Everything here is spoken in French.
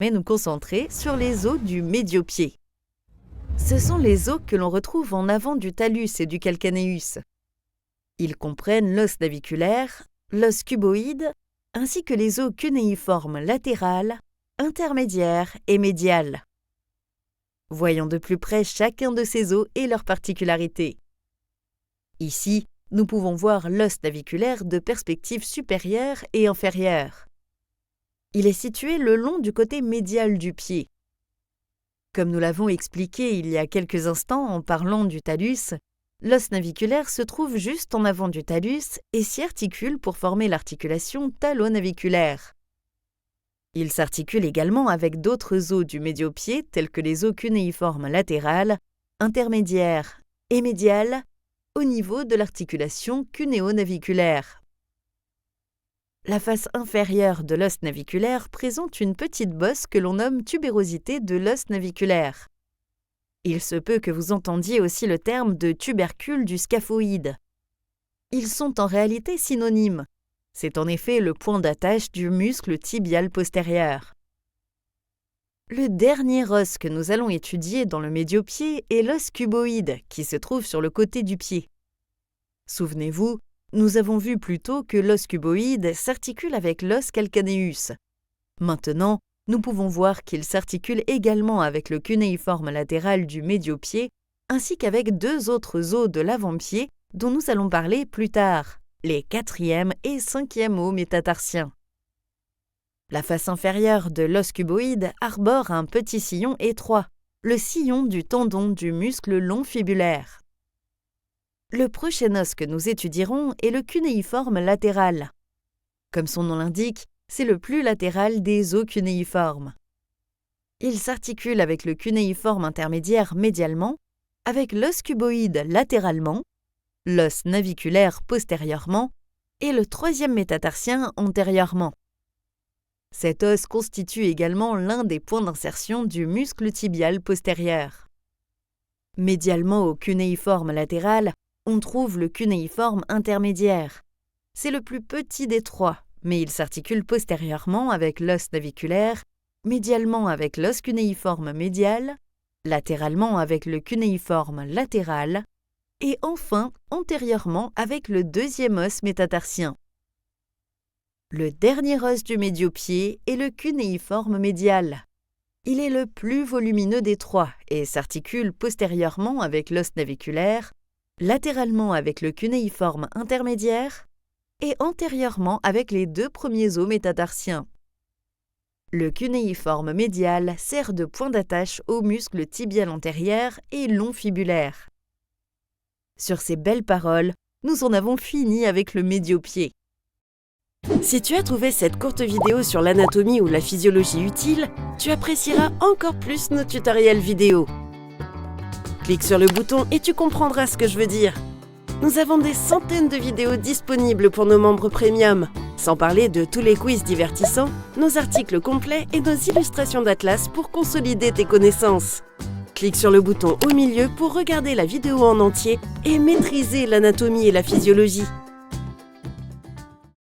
mais nous concentrer sur les os du médio-pied. Ce sont les os que l'on retrouve en avant du talus et du calcaneus. Ils comprennent l'os naviculaire, l'os cuboïde, ainsi que les os cunéiformes latéral, intermédiaire et médial. Voyons de plus près chacun de ces os et leurs particularités. Ici, nous pouvons voir l'os naviculaire de perspective supérieure et inférieure. Il est situé le long du côté médial du pied. Comme nous l'avons expliqué il y a quelques instants en parlant du talus, l'os naviculaire se trouve juste en avant du talus et s'y articule pour former l'articulation talonaviculaire. Il s'articule également avec d'autres os du médio-pied tels que les os cunéiformes latéral, intermédiaire et médial au niveau de l'articulation cunéonaviculaire. La face inférieure de l'os naviculaire présente une petite bosse que l'on nomme tubérosité de l'os naviculaire. Il se peut que vous entendiez aussi le terme de tubercule du scaphoïde. Ils sont en réalité synonymes. C'est en effet le point d'attache du muscle tibial postérieur. Le dernier os que nous allons étudier dans le médio-pied est l'os cuboïde qui se trouve sur le côté du pied. Souvenez-vous, nous avons vu plus tôt que l'os cuboïde s'articule avec l'os calcaneus. Maintenant, nous pouvons voir qu'il s'articule également avec le cunéiforme latéral du médio-pied ainsi qu'avec deux autres os de l'avant-pied dont nous allons parler plus tard, les 4e et 5e os métatarsiens. La face inférieure de l'os cuboïde arbore un petit sillon étroit, le sillon du tendon du muscle long fibulaire. Le prochain os que nous étudierons est le cunéiforme latéral. Comme son nom l'indique, c'est le plus latéral des os cunéiformes. Il s'articule avec le cunéiforme intermédiaire médialement, avec l'os cuboïde latéralement, l'os naviculaire postérieurement et le 3e métatarsien antérieurement. Cet os constitue également l'un des points d'insertion du muscle tibial postérieur. Médialement au cunéiforme latéral, on trouve le cunéiforme intermédiaire. C'est le plus petit des trois, mais il s'articule postérieurement avec l'os naviculaire, médialement avec l'os cunéiforme médial, latéralement avec le cunéiforme latéral, et enfin antérieurement avec le 2e os métatarsien. Le dernier os du médio-pied est le cunéiforme médial. Il est le plus volumineux des trois et s'articule postérieurement avec l'os naviculaire, latéralement avec le cunéiforme intermédiaire et antérieurement avec les 2 premiers os métatarsiens. Le cunéiforme médial sert de point d'attache au muscle tibial antérieur et long fibulaire. Sur ces belles paroles, nous en avons fini avec le médio-pied. Si tu as trouvé cette courte vidéo sur l'anatomie ou la physiologie utile, tu apprécieras encore plus nos tutoriels vidéo. Clique sur le bouton et tu comprendras ce que je veux dire. Nous avons des centaines de vidéos disponibles pour nos membres premium, sans parler de tous les quiz divertissants, nos articles complets et nos illustrations d'atlas pour consolider tes connaissances. Clique sur le bouton au milieu pour regarder la vidéo en entier et maîtriser l'anatomie et la physiologie.